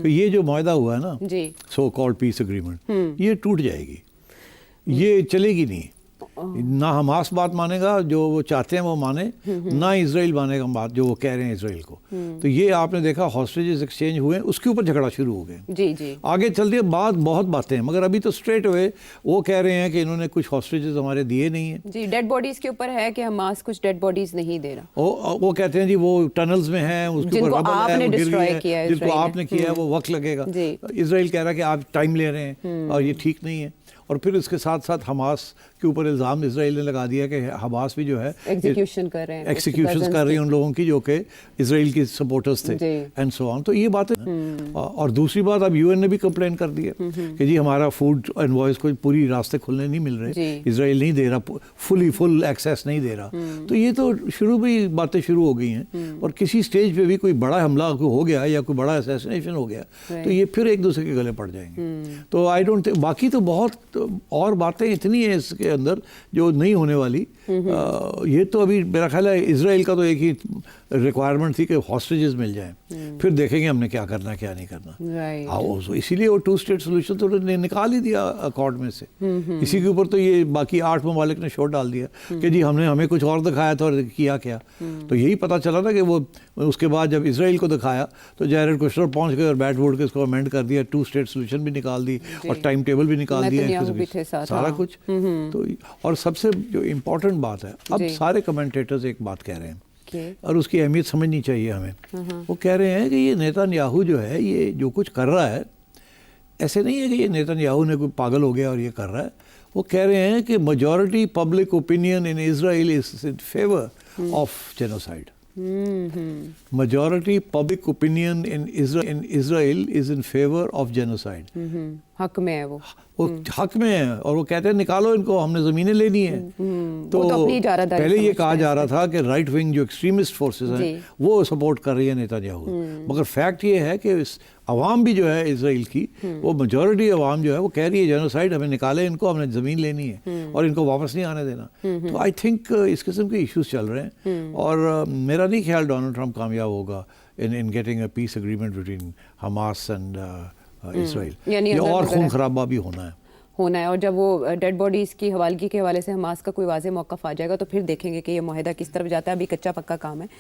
تو یہ جو معاہدہ ہوا ہے نا جی سو کالڈ پیس اگریمنٹ یہ ٹوٹ جائے گی, یہ چلے گی نہیں. نہ حماس بات مانے گا جو وہ چاہتے ہیں وہ مانے, نہ اسرائیل مانے گا بات جو وہ کہہ رہے ہیں اسرائیل کو. تو یہ آپ نے دیکھا ہاسٹیجز ایکسچینج ہوئے, اس کے اوپر جھگڑا شروع ہو گئے. جی جی آگے چلتی ہے بات, بہت باتیں ہیں, مگر ابھی تو اسٹریٹ ہوئے وہ کہہ رہے ہیں کہ انہوں نے کچھ ہاسٹیجز ہمارے دیے نہیں ہیں. جی ڈیڈ باڈیز کے اوپر ہے کہ حماس کچھ ڈیڈ باڈیز نہیں دے رہا. وہ کہتے ہیں جی وہ ٹنلز میں ہیں, اس کے اوپر ربل ہے, وہ گر گئی ہے, جن کو آپ نے کیا ہے وہ وقت لگے گا. اسرائیل کہہ رہا ہے کہ آپ ٹائم لے رہے ہیں اور یہ ٹھیک نہیں ہے. اور پھر اس کے ساتھ ساتھ حماس کے اوپر الزام اسرائیل نے لگا دیا کہ حماس بھی جو ہے ایگزیکیوشن کر رہے ہیں, ایکسیکیوشنز کر رہی ہیں ان لوگوں کی جو کہ اسرائیل کی سپورٹرز تھے اینڈ سو آن. تو یہ باتیں. اور دوسری بات اب یو این نے بھی کمپلین کر دی ہے کہ جی ہمارا فوڈ انوائس کو پوری راستے کھلنے نہیں مل رہے, اسرائیل نہیں دے رہا, فل ایکسیس نہیں دے رہا. تو یہ تو باتیں شروع ہو گئی ہیں. اور کسی سٹیج پہ بھی کوئی بڑا حملہ ہو گیا یا کوئی بڑا اسیسینیشن ہو گیا تو یہ پھر ایک دوسرے کے گلے پڑ جائیں گے. تو آئی ڈونٹ, باقی تو بہت اور باتیں اتنی ہیں اس کے اندر جو نہیں ہونے والی. یہ تو ابھی میرا خیال ہے اسرائیل کا تو ایک ہی ریکوائرمنٹ تھی کہ ہاسٹیجز مل جائیں, پھر دیکھیں گے ہم نے کیا کرنا ہے کیا نہیں کرنا. اسی لیے وہ 2 اسٹیٹ سولوشن تو نکال ہی دیا اکارڈ میں سے. اسی کے اوپر تو یہ باقی 8 ممالک نے شوٹ ڈال دیا کہ جی ہمیں کچھ اور دکھایا تھا اور کیا کیا. تو یہی پتہ چلا نا کہ وہ اس کے بعد جب اسرائیل کو دکھایا تو جیرڈ کوشنر پہنچ گئے اور بیٹھ بوٹ کے اس کو امینڈ کر دیا, 2 اسٹیٹ سولوشن بھی نکال دی اور ٹائم ٹیبل بھی نکال دیا, سارا کچھ. تو اور سب سے جو امپورٹنٹ بات ہے, اب سارے کمنٹیٹرز ایک بات کہہ رہے ہیں اور اس کی اہمیت سمجھنی چاہیے ہمیں. وہ کہہ رہے ہیں کہ یہ نیتن یاہو جو ہے یہ جو کچھ کر رہا ہے, ایسے نہیں ہے کہ یہ نیتن یاہو نے کوئی پاگل ہو گیا اور یہ کر رہا ہے. وہ کہہ رہے ہیں کہ majority public opinion in Israel is in favour of genocide. Majority public opinion in Israel is in favor of genocide. حق میں ہے وہ حق میں ہے, اور وہ کہتے ہیں نکالو ان کو, ہم نے زمینیں لینی ہیں. تو پہلے یہ کہا جا رہا تھا کہ رائٹ ونگ جو ایکسٹریمسٹ فورسز ہیں وہ سپورٹ کر رہی ہے نیتن یاہو, مگر فیکٹ یہ ہے کہ عوام بھی جو ہے اسرائیل کی, وہ میجورٹی عوام جو ہے وہ کہہ رہی ہے جینوسائڈ, ہمیں نکالے ان کو, ہم نے زمین لینی ہے اور ان کو واپس نہیں آنے دینا. تو آئی تھنک اس قسم کے ایشوز چل رہے ہیں, اور میرا نہیں خیال ڈونلڈ ٹرمپ کامیاب ہوگا in getting a peace agreement between Hamas and Israel. یہ اور خون خرابہ بھی ہونا ہے. اور جب وہ ڈیڈ باڈیز کی حوالگی کے حوالے سے حماس کا کوئی واضح موقف آ جائے گا تو پھر دیکھیں گے کہ یہ معاہدہ کس طرف جاتا ہے. ابھی کچا پکا کام ہے.